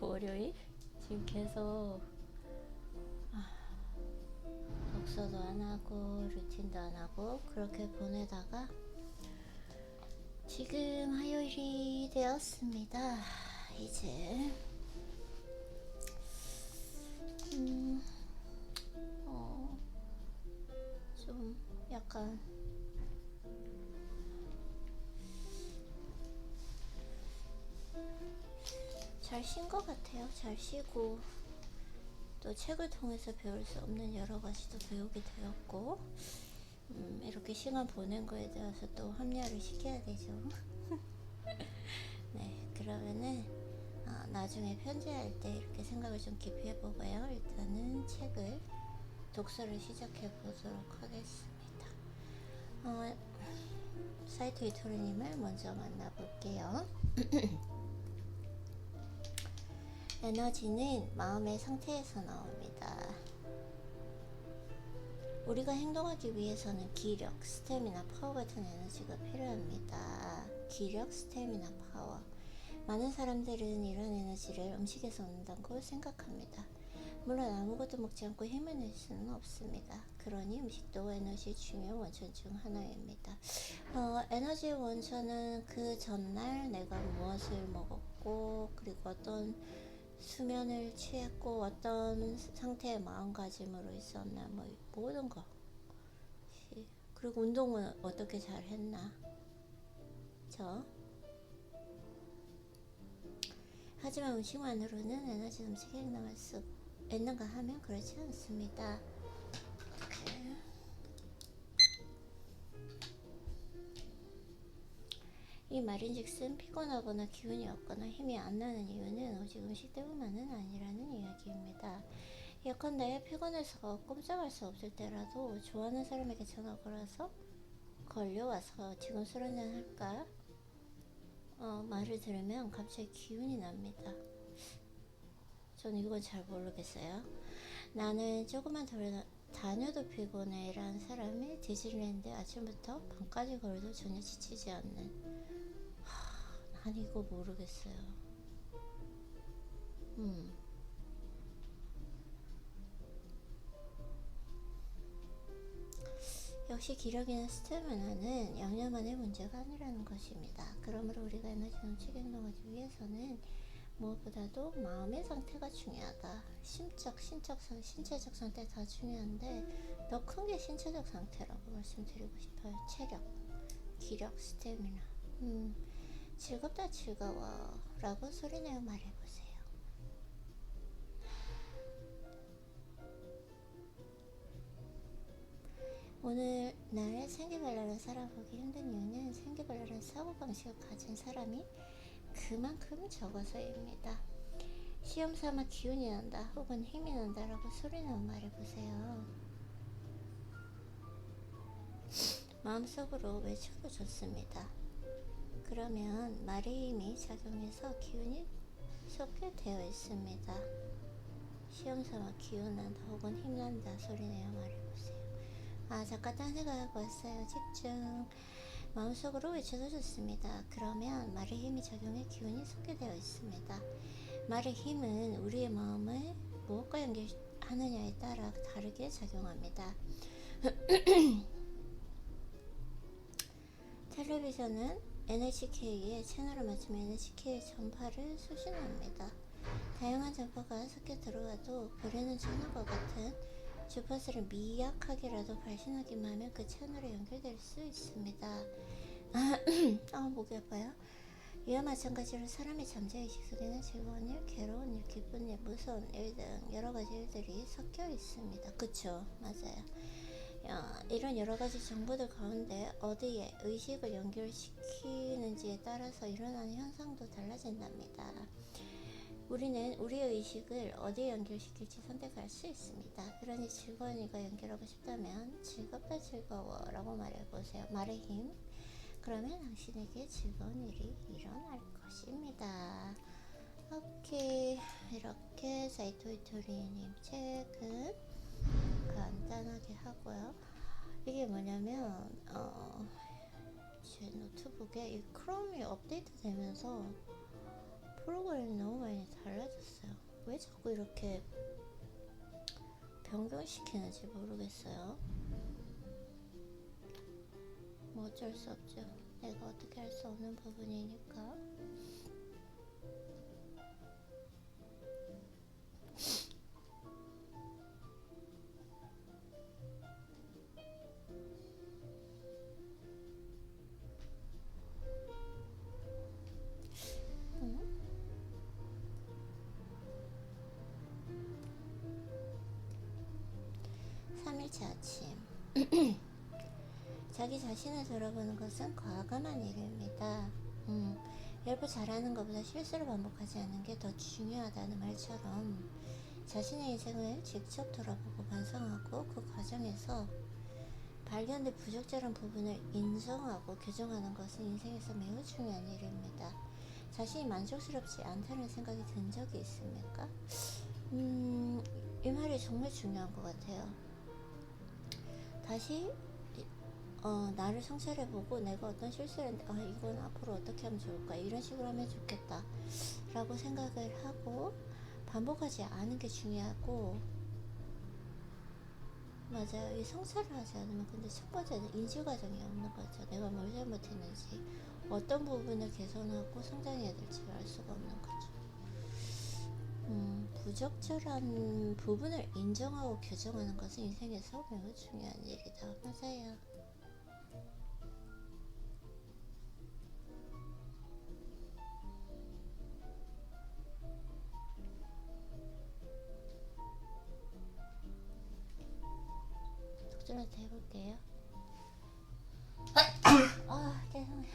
월요일 지금 계속 독서도 안 하고 루틴도 안 하고 그렇게 보내다가 지금 화요일이 되었습니다. 이제 좀 약간 잘 쉰 것 같아요. 잘 쉬고 또 책을 통해서 배울 수 없는 여러 가지도 배우게 되었고 이렇게 시간 보낸 거에 대해서 또 합리화를 시켜야 되죠. 네, 그러면은 나중에 편지할 때 이렇게 생각을 좀 깊이 해보고요. 일단은 책을 독서를 시작해 보도록 하겠습니다. 사이트 이토리님을 먼저 만나볼게요. 에너지는 마음의 상태에서 나옵니다. 우리가 행동하기 위해서는 기력, 스태미나, 파워 같은 에너지가 필요합니다. 기력, 스태미나, 파워. 많은 사람들은 이런 에너지를 음식에서 얻는다고 생각합니다. 물론 아무것도 먹지 않고 힘을 낼 수는 없습니다. 그러니 음식도 에너지의 중요한 원천 중 하나입니다. 에너지의 원천은 그 전날 내가 무엇을 먹었고 그리고 어떤 수면을 취했고 어떤 상태의 마음가짐으로 있었나 뭐 모든 거. 그리고 운동은 어떻게 잘 했나. 하지만 음식만으로는 에너지 음식에 행동할 수 있는가 하면 그렇지 않습니다. 이 말인즉슨 피곤하거나 기운이 없거나 힘이 안 나는 이유는 오직 음식 때문만은 아니라는 이야기입니다. 예컨대 피곤해서 꼼짝할 수 없을 때라도 좋아하는 사람에게 전화 걸어서 걸려와서 지금 술 한잔 할까? 말을 들으면 갑자기 기운이 납니다. 저는 이건 잘 모르겠어요. 나는 조금만 더 다녀도 피곤해 라는 사람이 디즈니랜드 아침부터 밤까지 걸어도 전혀 지치지 않는 난 이거 모르겠어요. 역시 기력이나 스태미나는 양념만의 문제가 아니라는 것입니다. 그러므로 우리가 에너지 넘치게 행동하기 위해서는 무엇보다도 마음의 상태가 중요하다. 신체적 상태 다 중요한데 더 큰 게 신체적 상태라고 말씀드리고 싶어요. 체력, 기력, 스태미나. 즐겁다 즐거워 라고 소리내어 말해보세요. 오늘날 생기발랄한 살아보기 힘든 이유는 생기발랄한 사고방식을 가진 사람이 그만큼 적어서입니다. 시험삼아 기운이 난다 혹은 힘이 난다 라고 소리내어 말해보세요. 마음속으로 외쳐도 좋습니다. 그러면 말의 힘이 작용해서 기운이 솟게 되어 있습니다. 시험삼아 기운 난다 혹은 힘 난다 소리내어 말해보세요. 잠깐 딴 생각하고 왔어요. 집중. 마음속으로 외쳐도 좋습니다. 그러면 말의 힘이 작용해 기운이 솟게 되어 있습니다. 말의 힘은 우리의 마음을 무엇과 연결하느냐에 따라 다르게 작용합니다. 텔레비전은 NHK에 채널을 맞추면 NHK 전파를 수신합니다. 다양한 전파가 섞여 들어와도 보내는 전화와 같은 주파수를 미약하게라도 발신하기만 하면 그 채널에 연결될 수 있습니다. 목이 아파요. 이와 마찬가지로 사람이 잠자리 식속에는 즐거운 일, 괴로운 일, 기쁜 일, 무서운 일 등 여러가지 일들이 섞여 있습니다. 그쵸? 맞아요. 이런 여러가지 정보들 가운데 어디에 의식을 연결시키는지에 따라서 일어나는 현상도 달라진답니다. 우리는 우리의 의식을 어디에 연결시킬지 선택할 수 있습니다. 그러니 즐거운 일과 연결하고 싶다면 즐겁다 즐거워 라고 말해보세요. 말의 힘. 그러면 당신에게 즐거운 일이 일어날 것입니다. 오케이, 이렇게 사이토 이토리님 책은 간단하게 하고요. 이게 뭐냐면 제 노트북에 이 크롬이 업데이트 되면서 프로그램이 너무 많이 달라졌어요. 왜 자꾸 이렇게 변경시키는지 모르겠어요. 뭐 어쩔 수 없죠. 내가 어떻게 할 수 없는 부분이니까. 응? 3일째 아침. 자기 자신을 돌아보는 것은 과감한 일입니다. 열부 잘하는 것보다 실수를 반복하지 않는 게 더 중요하다는 말처럼 자신의 인생을 직접 돌아보고 반성하고 그 과정에서 발견된 부적절한 부분을 인정하고 교정하는 것은 인생에서 매우 중요한 일입니다. 자신이 만족스럽지 않다는 생각이 든 적이 있습니까? 이 말이 정말 중요한 것 같아요. 다시 나를 성찰해보고 내가 어떤 실수를 했는데 이건 앞으로 어떻게 하면 좋을까, 이런 식으로 하면 좋겠다 라고 생각을 하고 반복하지 않은 게 중요하고, 맞아요. 이 성찰을 하지 않으면 근데 첫 번째는 인지 과정이 없는 거죠. 내가 뭘 잘못했는지, 어떤 부분을 개선하고 성장해야 될지 알 수가 없는 거죠. 부적절한 부분을 인정하고 교정하는 것은 인생에서 매우 중요한 일이다. 맞아요. 독들한테 해볼게요. 죄송해요.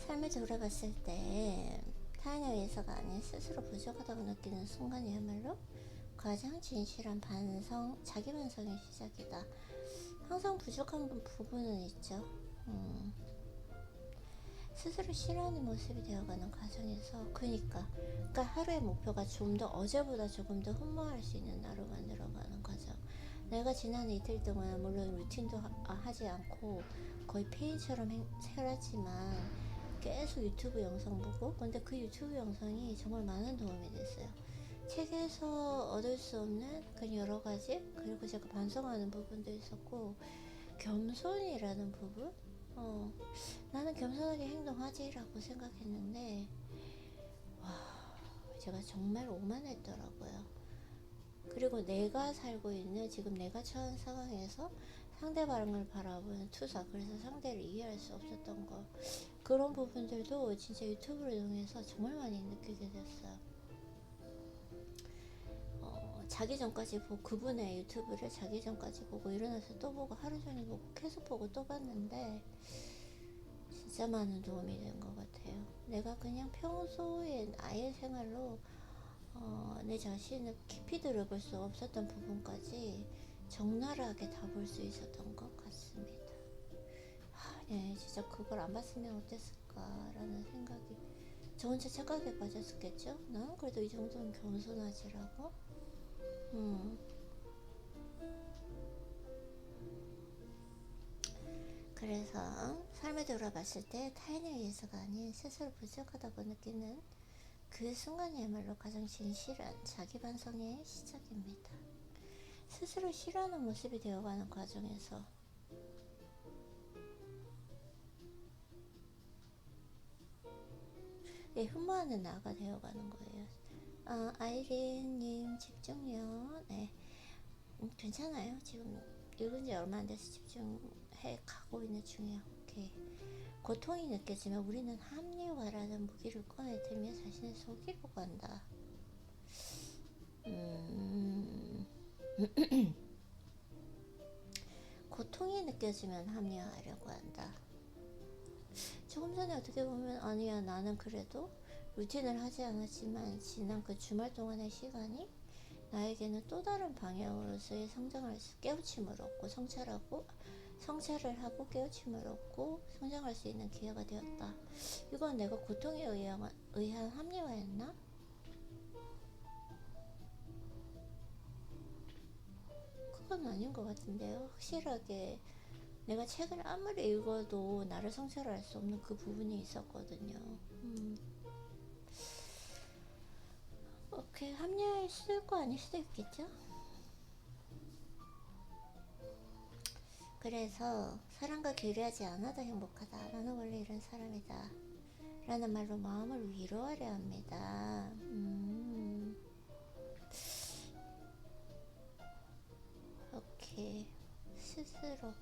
삶을 돌아봤을 때 타인에 의해서가 아닌 스스로 부족하다고 느끼는 순간이야말로 가장 진실한 반성, 자기 반성의 시작이다. 항상 부족한 부분은 있죠. 스스로 싫어하는 모습이 되어가는 과정에서, 그러니까 하루의 목표가 좀 더 어제보다 조금 더 흠모할 수 있는 날로 만들어가는 과정. 내가 지난 이틀 동안 물론 루틴도 하지 않고 거의 폐인처럼 살았지만 계속 유튜브 영상 보고, 근데 그 유튜브 영상이 정말 많은 도움이 됐어요. 책에서 얻을 수 없는 그런 여러 가지, 그리고 제가 반성하는 부분도 있었고, 겸손이라는 부분, 나는 겸손하게 행동하지라고 생각했는데, 제가 정말 오만했더라고요. 그리고 내가 살고 있는 지금 내가 처한 상황에서 상대방을 바라보는 투사, 그래서 상대를 이해할 수 없었던 거, 그런 부분들도 진짜 유튜브를 통해서 정말 많이 느끼게 됐어요. 자기 전까지 보고, 그분의 유튜브를 자기 전까지 보고 일어나서 또 보고 하루 종일 보고 계속 보고 또 봤는데 진짜 많은 도움이 된 것 같아요. 내가 그냥 평소에 나의 생활로 내 자신을 깊이 들어볼 수 없었던 부분까지 적나라하게 다 볼 수 있었던 것 같습니다. 네, 진짜 그걸 안 봤으면 어땠을까라는 생각이, 저 혼자 착각에 빠졌었겠죠? 난 그래도 이 정도는 겸손하지라고. 그래서 삶을 돌아봤을 때 타인에 의해서가 아닌 스스로 부족하다고 느끼는 그 순간이야말로 가장 진실한 자기 반성의 시작입니다. 스스로 싫어하는 모습이 되어가는 과정에서 흠모하는 나가 되어가는 거예요. 아이린님 집중력. 네, 괜찮아요. 지금 읽은 지 얼마 안 돼서 집중해 가고 있는 중이에요. 오케이. 고통이 느껴지면 우리는 합리화라는 무기를 꺼내들며 자신을 속이려고 한다. 고통이 느껴지면 합리화하려고 한다. 조금 전에 어떻게 보면 아니야, 나는 그래도 루틴을 하지 않았지만 지난 그 주말 동안의 시간이 나에게는 또 다른 방향으로서의 성장할 수, 깨우침을 얻고 성찰을 하고 깨우침을 얻고 성장할 수 있는 기회가 되었다. 이건 내가 고통에 의한 합리화였나? 그건 아닌 것 같은데요. 확실하게 내가 책을 아무리 읽어도 나를 성찰할 수 없는 그 부분이 있었거든요. 오케이, 합리화할 수도 있고 아닐 수도 있겠죠. 그래서 사람과 교류하지 않아도 행복하다. 나는 원래 이런 사람이다. 라는 말로 마음을 위로하려 합니다. 오케이. 스스로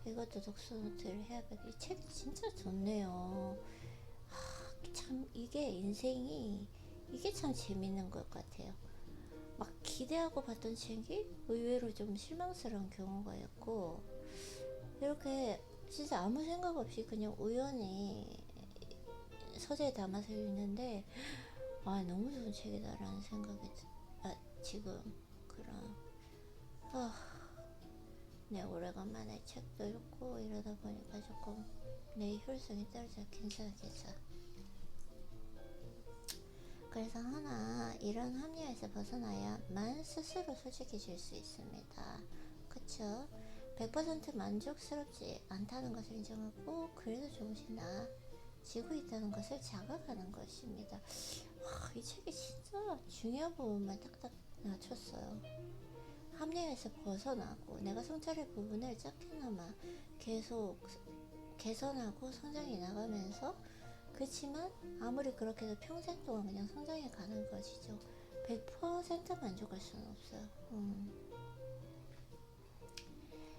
이것도 독서 노트를 해야겠다. 이 책이 진짜 좋네요. 참 이게 인생이 이게 참 재밌는 것 같아요. 막 기대하고 봤던 책이 의외로 좀 실망스러운 경우가 있고, 이렇게 진짜 아무 생각 없이 그냥 우연히 서재에 담아서 읽는데 너무 좋은 책이다라는 생각이 지금 그런 네, 오래간만에 책도 읽고 이러다 보니까 조금 내 효율성이 떨어져. 괜찮아. 그래서 하나 이런 합리화에서 벗어나야만 스스로 솔직해질 수 있습니다. 그쵸? 100% 만족스럽지 않다는 것을 인정하고 그래도 조금씩 나아지고 있다는 것을 자각하는 것입니다. 이 책이 진짜 중요한 부분만 딱딱 낮췄어요. 합리화에서 벗어나고 내가 성찰의 부분을 작게나마 계속 개선하고 성장해 나가면서, 그렇지만 아무리 그렇게 해도 평생 동안 그냥 성장해 가는 것이죠. 100% 만족할 수는 없어요.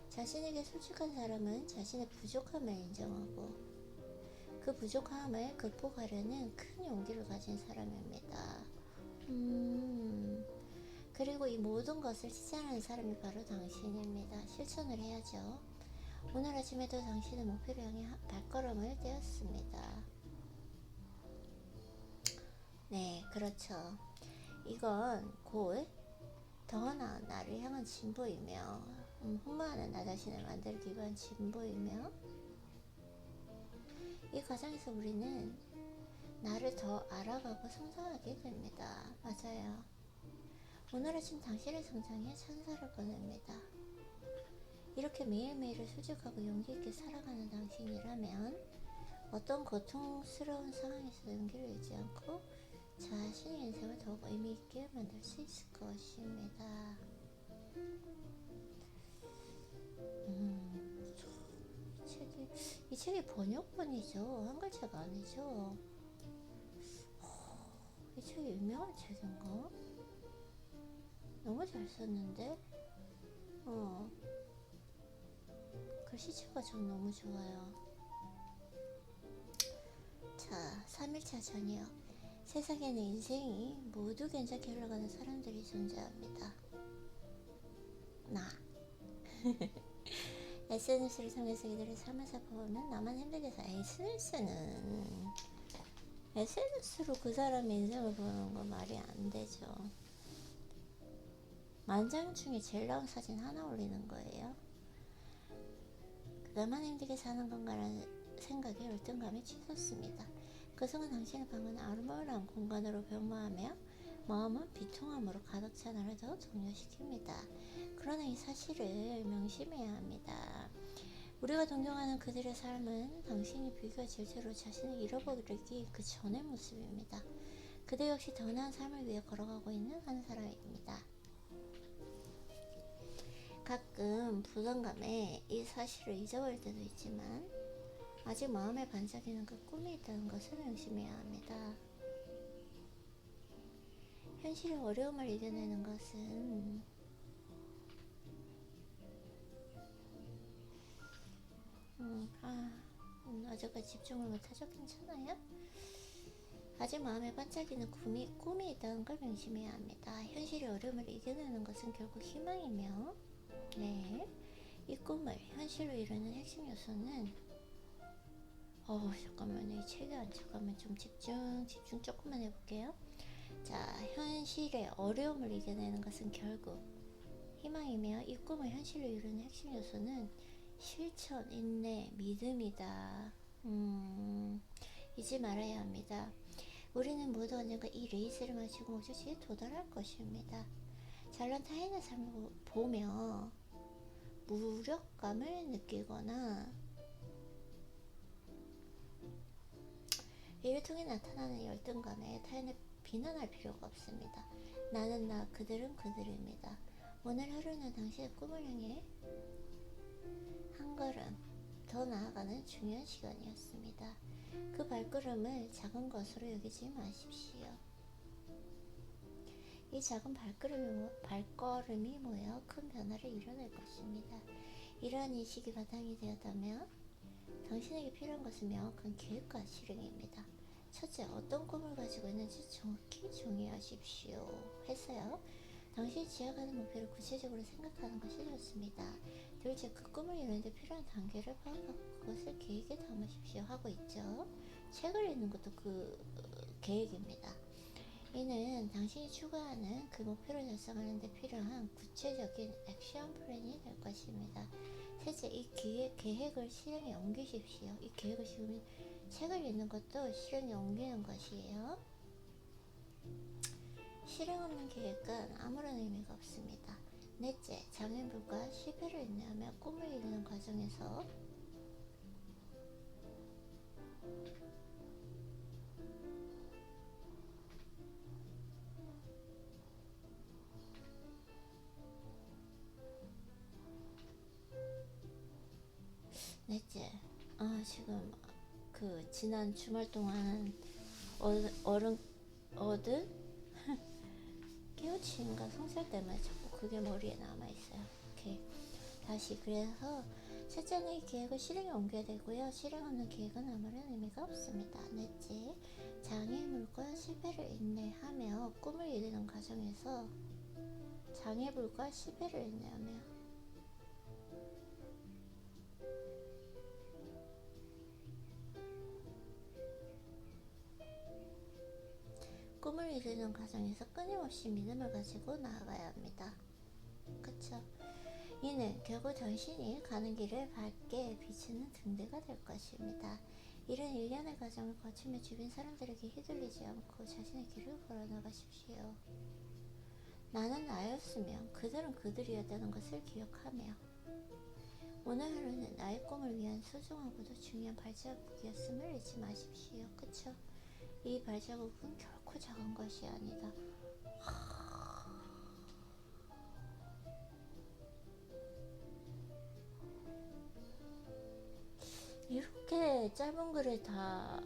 자신에게 솔직한 사람은 자신의 부족함을 인정하고 그 부족함을 극복하려는 큰 용기를 가진 사람입니다. 그리고 이 모든 것을 실천하는 사람이 바로 당신입니다. 실천을 해야죠. 오늘 아침에도 당신의 목표를 향해 발걸음을 떼었습니다. 네, 그렇죠. 이건 곧 더 나은 나를 향한 진보이며 흠모하는 나 자신을 만들기 위한 진보이며, 이 과정에서 우리는 나를 더 알아가고 성장하게 됩니다. 맞아요. 오늘 아침 당신의 성장에 찬사를 보냅니다. 이렇게 매일매일을 솔직하고 용기있게 살아가는 당신이라면 어떤 고통스러운 상황에서도 용기를 잃지 않고 자신의 인생을 더욱 의미있게 만들 수 있을 것입니다. 이 책이 번역본이죠. 한글책 아니죠. 이 책이 유명한 책인가? 너무 잘 썼는데 글씨체가 전 너무 좋아요. 자, 3일차 저녁. 세상에는 인생이 모두 괜찮게 흘러가는 사람들이 존재합니다. 나. SNS를 통해서 이들의 삶을 살펴보면 나만 힘들게 SNS로 그 사람의 인생을 보는 건 말이 안 되죠. 만장 중에 제일 나은 사진 하나 올리는 거예요. 나만 힘들게 사는 건가라는 생각에 열등감이 치솟습니다. 그 순간 당신의 방은 아름다운 공간으로 변모하며 마음은 비통함으로 가득 찬 나를 더 동요시킵니다. 그러나 이 사실을 명심해야 합니다. 우리가 동경하는 그들의 삶은 당신이 비교와 질투로 자신을 잃어버리기 그 전의 모습입니다. 그들 역시 더 나은 삶을 위해 걸어가고 있는 한 사람입니다. 가끔 부담감에 이 사실을 잊어버릴 때도 있지만 아직 마음에 반짝이는 그 꿈이 있다는 것을 명심해야 합니다. 현실의 어려움을 이겨내는 것은 어제까지 집중을 못하죠? 괜찮아요? 아직 마음에 반짝이는 꿈이 있다는 걸 명심해야 합니다. 현실의 어려움을 이겨내는 것은 결국 희망이며, 네, 이 꿈을 현실로 이루는 핵심 요소는 잠깐만요. 이 책이 잠깐만 좀 집중 조금만 해볼게요. 자, 현실의 어려움을 이겨내는 것은 결국 희망이며 이 꿈을 현실로 이루는 핵심 요소는 실천, 인내, 믿음이다. 잊지 말아야 합니다. 우리는 모두 언젠가 이 레이스를 마치고 목적지에 도달할 것입니다. 잘난 타인의 삶을 보며 무력감을 느끼거나 이를 통해 나타나는 열등감에 타인을 비난할 필요가 없습니다. 나는 나, 그들은 그들입니다. 오늘 하루는 당신의 꿈을 향해 한 걸음 더 나아가는 중요한 시간이었습니다. 그 발걸음을 작은 것으로 여기지 마십시오. 이 작은 발걸음이 모여 큰 변화를 이뤄낼 것입니다. 이러한 인식이 바탕이 되었다면 당신에게 필요한 것은 명확한 계획과 실행입니다. 첫째, 어떤 꿈을 가지고 있는지 정확히 정의하십시오. 했어요. 당신이 지향하는 목표를 구체적으로 생각하는 것이 좋습니다. 둘째, 그 꿈을 이루는 데 필요한 단계를 파악하고 그것을 계획에 담으십시오. 하고 있죠. 책을 읽는 것도 그 계획입니다. 이는 당신이 추구하는 그 목표를 달성하는 데 필요한 구체적인 액션 플랜이 될 것입니다. 셋째, 이 계획을 실행에 옮기십시오. 이 계획을 지금 책을 읽는 것도 실행에 옮기는 것이에요. 실행 없는 계획은 아무런 의미가 없습니다. 넷째, 장애물과 실패를 인내하며 꿈을 이루는 과정에서 넷째, 지금 그 지난 주말 동안 얻은 깨우침과 성찰 때문에 자꾸 그게 머리에 남아있어요. 오케이. 다시, 그래서 셋째는 이 계획을 실행에 옮겨야 되고요. 실행 없는 계획은 아무런 의미가 없습니다. 넷째, 장애물과 실패를 인내하며 꿈을 이루는 과정에서 장애물과 실패를 인내하며 꿈을 이루는 과정에서 끊임없이 믿음을 가지고 나아가야 합니다. 그쵸? 이는 결국 당신이 가는 길을 밝게 비추는 등대가 될 것입니다. 이런 일련의 과정을 거치며 주변 사람들에게 휘둘리지 않고 자신의 길을 걸어나가십시오. 나는 나였으며 그들은 그들이었다는 것을 기억하며 오늘 하루는 나의 꿈을 위한 소중하고도 중요한 발자국이었음을 잊지 마십시오. 그쵸? 이 발자국은 결코 작은 것이 아니다. 이렇게 짧은 글을 다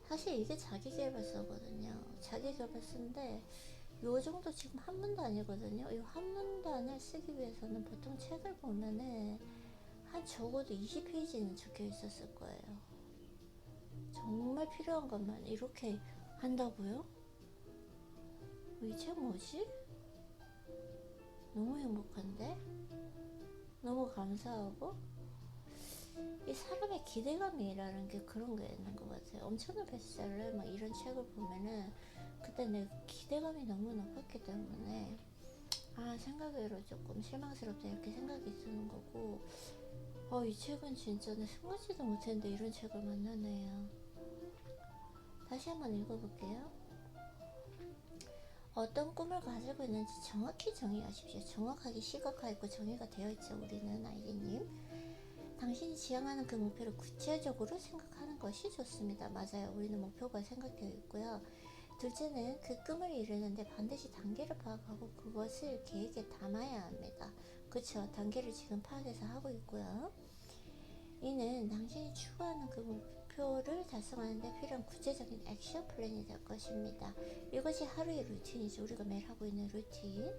사실 이게 자기계발서거든요. 자기계발서인데 요 정도 지금 한문단이거든요. 이 한문단을 쓰기 위해서는 보통 책을 보면은 한 적어도 20페이지는 적혀 있었을 거예요. 정말 필요한 것만 이렇게 한다고요? 이 책 뭐지? 너무 행복한데? 너무 감사하고 이 사람의 기대감이라는 게 그런 게 있는 것 같아요. 엄청난 베스트셀러 막 이런 책을 보면은 그때 내 기대감이 너무 높았기 때문에 생각외로 조금 실망스럽다 이렇게 생각이 드는 거고 이 책은 진짜 내 생각지도 못했는데 이런 책을 만나네요. 다시 한번 읽어볼게요. 어떤 꿈을 가지고 있는지 정확히 정의하십시오. 정확하게 시각화있고 정의가 되어있죠. 우리는 아이디님. 당신이 지향하는 그 목표를 구체적으로 생각하는 것이 좋습니다. 맞아요. 우리는 목표가 생각되어 있고요. 둘째는 그 꿈을 이루는데 반드시 단계를 파악하고 그것을 계획에 담아야 합니다. 그쵸? 단계를 지금 파악해서 하고 있고요. 이는 당신이 추구하는 그 목표를 달성하는 데 필요한 구체적인 액션 플랜이 될 것입니다. 이것이 하루의 루틴이죠. 우리가 매일 하고 있는 루틴.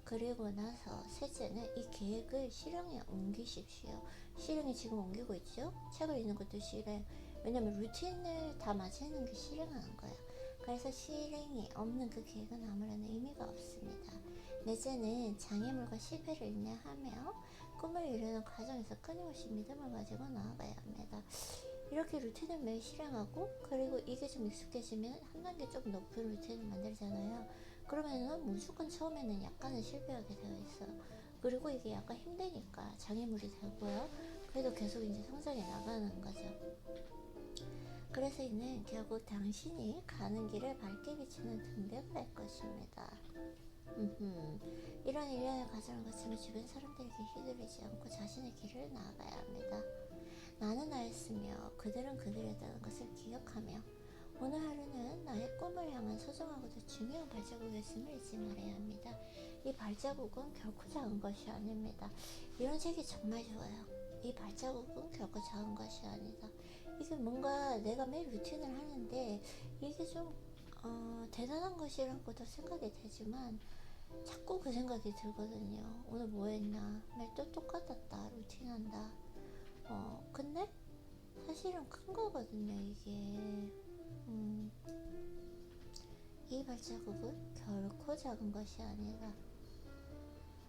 그리고 나서 셋째는 이 계획을 실행에 옮기십시오. 실행에 지금 옮기고 있죠. 책을 읽는 것도 실행. 왜냐면 루틴을 다 맞추는 게 실행하는 거예요. 그래서 실행이 없는 그 계획은 아무런 의미가 없습니다. 넷째는 장애물과 실패를 인내하며 꿈을 이루는 과정에서 끊임없이 믿음을 가지고 나아가야 합니다. 이렇게 루틴을 매일 실행하고 그리고 이게 좀 익숙해지면 한 단계 좀 높은 루틴을 만들잖아요. 그러면은 무조건 처음에는 약간은 실패하게 되어 있어요. 그리고 이게 약간 힘드니까 장애물이 되고요. 그래도 계속 이제 성장해 나가는 거죠. 그래서 이는 결국 당신이 가는 길을 밝게 비추는 등대가 될 것입니다. 이런 일련의 과정을 거치며 주변 사람들에게 휘둘리지 않고 자신의 길을 나아가야 합니다. 나는 나였으며 그들은 그들이었다는 것을 기억하며 오늘 하루는 나의 꿈을 향한 소중하고도 중요한 발자국이었음을 잊지 말아야 합니다. 이 발자국은 결코 작은 것이 아닙니다. 이런 책이 정말 좋아요. 이 발자국은 결코 작은 것이 아니다. 이게 뭔가 내가 매일 루틴을 하는데 이게 좀 대단한 것이라고도 생각이 되지만 자꾸 그 생각이 들거든요. 오늘 뭐 했나? 매일 또 똑같았다. 루틴한다. 근데 사실은 큰 거거든요, 이게. 이 발자국은 결코 작은 것이 아니라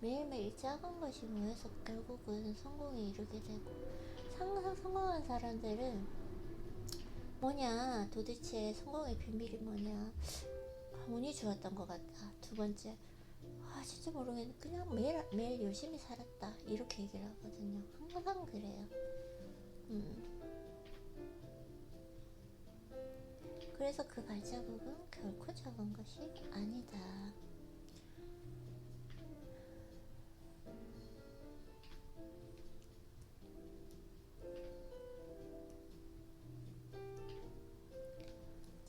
매일매일 작은 것이 모여서 결국은 성공에 이르게 되고, 항상 성공한 사람들은 뭐냐, 도대체 성공의 비밀이 뭐냐, 운이 좋았던 것 같다. 두 번째, 진짜 모르겠네, 그냥 매일 열심히 살았다, 이렇게 얘기를 하거든요. 항상 그래요. 그래서 그 발자국은 결코 작은 것이 아니다.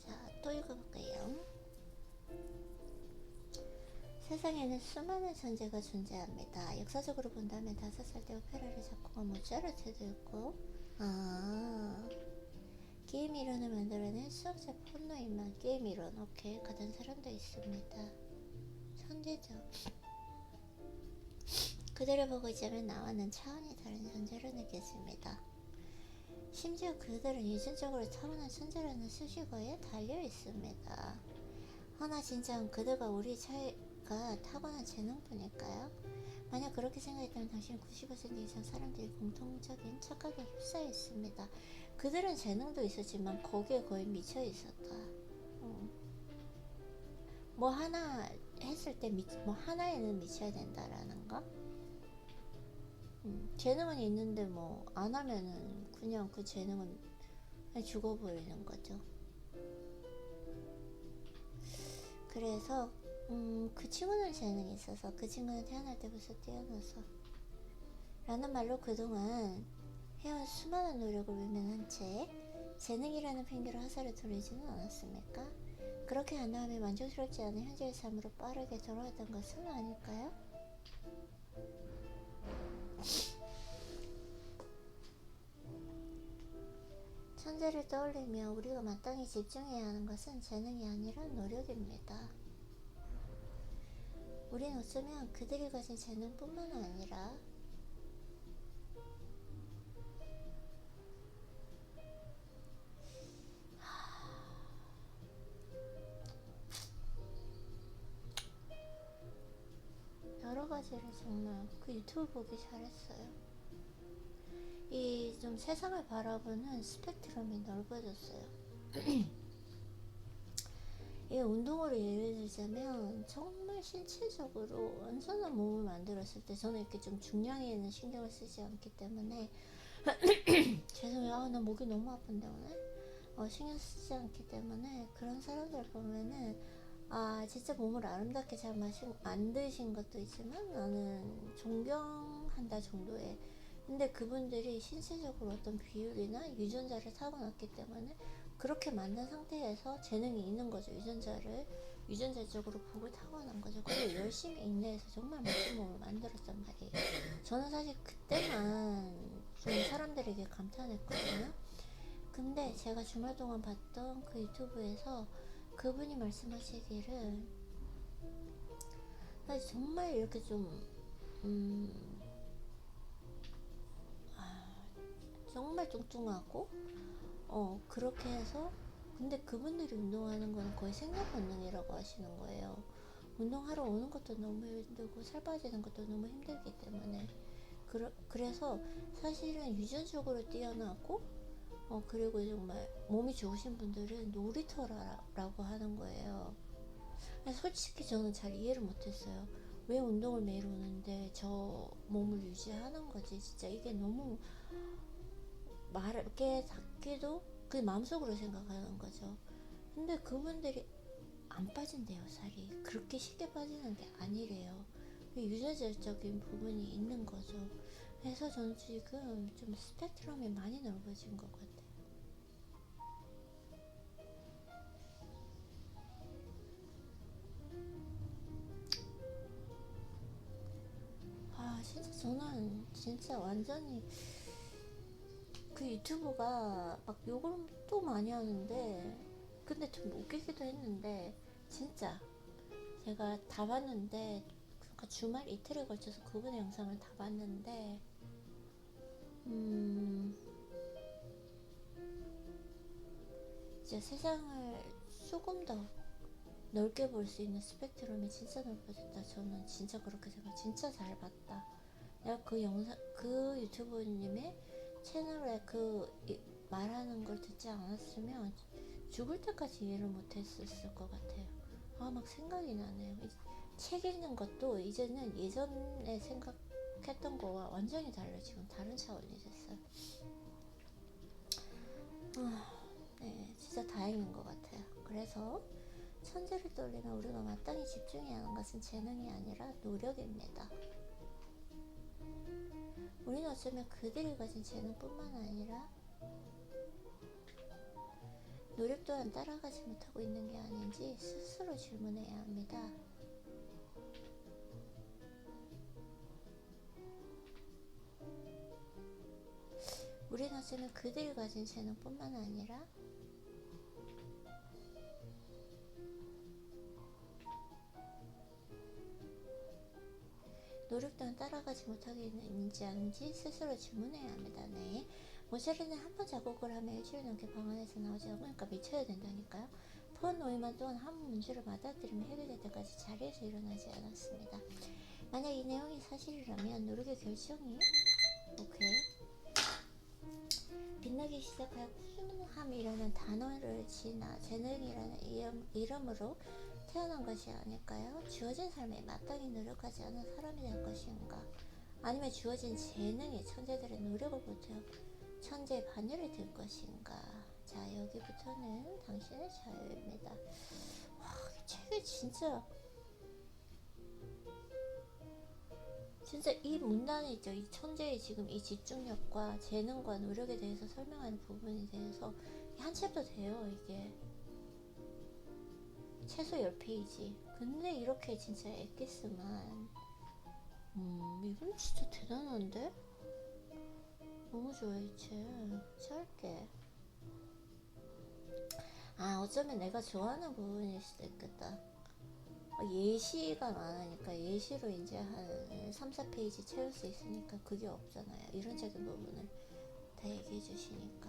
자, 또 읽어볼게요. 세상에는 수많은 존재가 존재합니다. 역사적으로 본다면 5살 때 오페라를 작곡한 모차르트도 있고, 게임 이론을 만들어낸 수학자 폰노이만, 게임 이론, 오케이, 같은 사람도 있습니다. 천재죠. 그들을 보고 있자면 나와는 차원이 다른 존재로 느껴집니다. 심지어 그들은 유전적으로 타고난 천재라는 수식어에 달려 있습니다. 허나 진짜는 그들과 우리 차이가 타고난 재능뿐일까요? 만약 그렇게 생각했다면 당신은 90% 이상 사람들이 공통적인 착각에 휩싸여 있습니다. 그들은 재능도 있었지만 거기에 거의 미쳐 있었다. 뭐 하나 했을 때 뭐 하나에는 미쳐야 된다라는 거? 재능은 있는데 뭐 안 하면은 그냥 그 재능은 그냥 죽어버리는 거죠. 그래서 그 친구는 재능이 있어서, 그 친구는 태어날 때부터 뛰어나서 라는 말로 그동안 해온 수많은 노력을 외면한 채 재능이라는 핑계로 화살을 돌리지는 않았습니까? 그렇게 한 다음에 만족스럽지 않은 현재의 삶으로 빠르게 돌아왔던 것은 아닐까요? 천재를 떠올리며 우리가 마땅히 집중해야 하는 것은 재능이 아니라 노력입니다. 우린 어쩌면 그들이 가진 재능뿐만 아니라 여러 가지를 정말 그 유튜브 보기 잘했어요. 이 좀 세상을 바라보는 스펙트럼이 넓어졌어요. 이 운동으로 예를 들자면 정말 신체적으로 완전한 몸을 만들었을 때, 저는 이렇게 좀 중량에는 신경을 쓰지 않기 때문에 죄송해요. 나 목이 너무 아픈데 오늘. 신경 쓰지 않기 때문에 그런 사람들 보면은 진짜 몸을 아름답게 잘 만드신 것도 있지만 나는 존경한다 정도의, 근데 그분들이 신체적으로 어떤 비율이나 유전자를 타고났기 때문에 그렇게 만든 상태에서 재능이 있는 거죠. 유전자적으로 복을 타고난 거죠. 그리고 열심히 인내해서 정말 멋진 몸을 만들었단 말이에요. 저는 사실 그때만 좀 사람들에게 감탄했거든요. 근데 제가 주말 동안 봤던 그 유튜브에서 그분이 말씀하시기를, 사실 정말 이렇게 좀 정말 뚱뚱하고 그렇게 해서, 근데 그분들이 운동하는 거는 거의 생존 본능이라고 하시는 거예요. 운동하러 오는 것도 너무 힘들고 살 빠지는 것도 너무 힘들기 때문에 그래서 사실은 유전적으로 뛰어나고 그리고 정말 몸이 좋으신 분들은 놀이터라고 하는 거예요. 솔직히 저는 잘 이해를 못했어요. 왜 운동을 매일 오는데 저 몸을 유지하는 거지? 진짜 이게 너무 말게 닿기도 그 마음속으로 생각하는 거죠. 근데 그분들이 안 빠진대요. 살이 그렇게 쉽게 빠지는 게 아니래요. 유전자적인 부분이 있는 거죠. 그래서 저는 지금 좀 스펙트럼이 많이 넓어진 것 같아요. 아 진짜 저는 진짜 완전히 그 유튜브가 막 욕을 또 많이 하는데, 근데 좀 웃기기도 했는데, 진짜 제가 다 봤는데, 그러니까 주말 이틀에 걸쳐서 그분의 영상을 다 봤는데, 음 이제 세상을 조금 더 넓게 볼 수 있는 스펙트럼이 진짜 넓어졌다. 저는 진짜 그렇게 생각. 진짜 잘 봤다. 내가 그 영상, 그 유튜버님의 채널에 말하는 걸 듣지 않았으면 죽을 때까지 이해를 못했을 것 같아요. 아, 막 생각이 나네요. 책 읽는 것도 이제는 예전에 생각했던 거와 완전히 달라요. 지금 다른 차원이 됐어요. 네, 진짜 다행인 것 같아요. 그래서 천재를 떠올리면 우리가 마땅히 집중해야 하는 것은 재능이 아니라 노력입니다. 우리는 어쩌면 그들이 가진 재능뿐만 아니라 노력 또한 따라가지 못하고 있는 게 아닌지 스스로 질문해야 합니다. 우리는 어쩌면 그들이 가진 재능뿐만 아니라 노력 또한 따라가지 못하게 있는지 아닌지 스스로 질문해야 합니다. 네. 모차르트는 한 번 작곡을 하면 일주일 넘게 방 안에서 나오지 않으니까 미쳐야 된다니까요. 포 노이만 또한 한 문제를 받아들이면 해결될 때까지 자리에서 일어나지 않았습니다. 만약 이 내용이 사실이라면 노력의 결정이 빛나기 시작하여 꾸준함이라는 단어를 지나 재능이라는 이름으로 태어난 것이 아닐까요? 주어진 삶에 마땅히 노력하지 않은 사람이 될 것인가? 아니면 주어진 재능이 천재들의 노력을 보태어 천재의 반열에 들 것인가? 자, 여기부터는 당신의 자유입니다. 와, 이 책이 진짜 이 문단이 있죠. 이 천재의 지금 이 집중력과 재능과 노력에 대해서 설명하는 부분에 대해서 한 챕터 돼요. 이게 최소 10페이지. 근데 이렇게 진짜 엑기스만 이건 진짜 대단한데? 너무 좋아. 이 책 짧게. 아, 어쩌면 내가 좋아하는 부분일 수도 있겠다. 예시가 많으니까 예시로 이제 한 3, 4페이지 채울 수 있으니까 그게 없잖아요. 이론적인 부분을 다 얘기해 주시니까.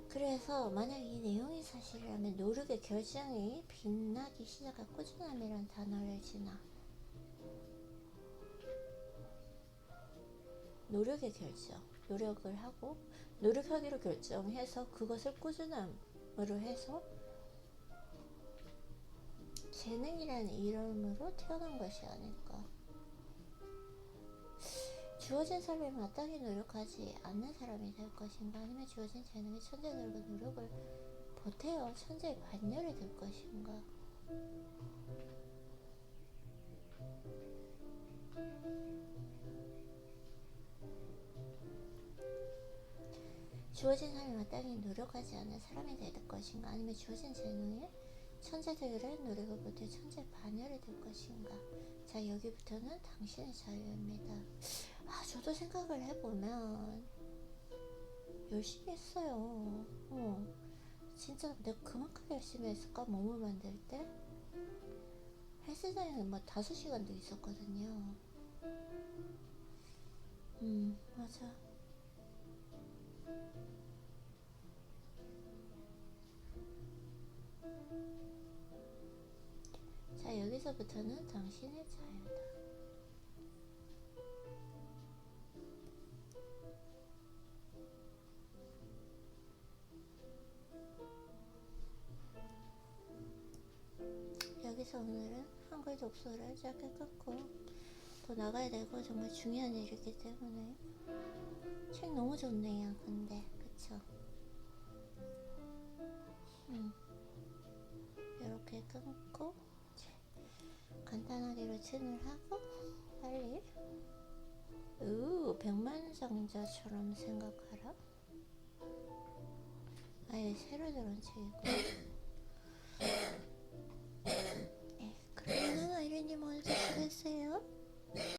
그래서 만약 이 내용이 사실이라면 노력의 결정이 빛나기 시작한 꾸준함이란 단어를 지나 노력의 결정, 노력을 하고 노력하기로 결정해서 그것을 꾸준함으로 해서 재능이라는 이름으로 태어난 것이 아닐까. 주어진 삶에 마땅히 노력하지 않는 사람이 될 것인가, 아니면 주어진 재능이 천재들과 노력을 보태어 천재의 반열이 될 것인가. 주어진 삶에 마땅히 노력하지 않는 사람이 될 것인가, 아니면 주어진 재능에 천재들의 노력을 보태 천재의 반열이 될 것인가. 자, 여기부터는 당신의 자유입니다. 아, 저도 생각을 해보면 열심히 했어요. 진짜 내가 그만큼 열심히 했을까? 몸을 만들 때 헬스장에는 뭐 5시간도 있었거든요. 맞아. 자, 여기서부터는 당신의 자유다. 여기서 오늘은 한글 독서를 짧게 끊고 더 나가야 되고 정말 중요한 일이기 때문에. 책 너무 좋네요. 근데 그쵸? 이렇게 끊고 이제 간단하게 루틴을 하고 빨리 백만장자처럼 생각하라. 아예 새로 들은 책이고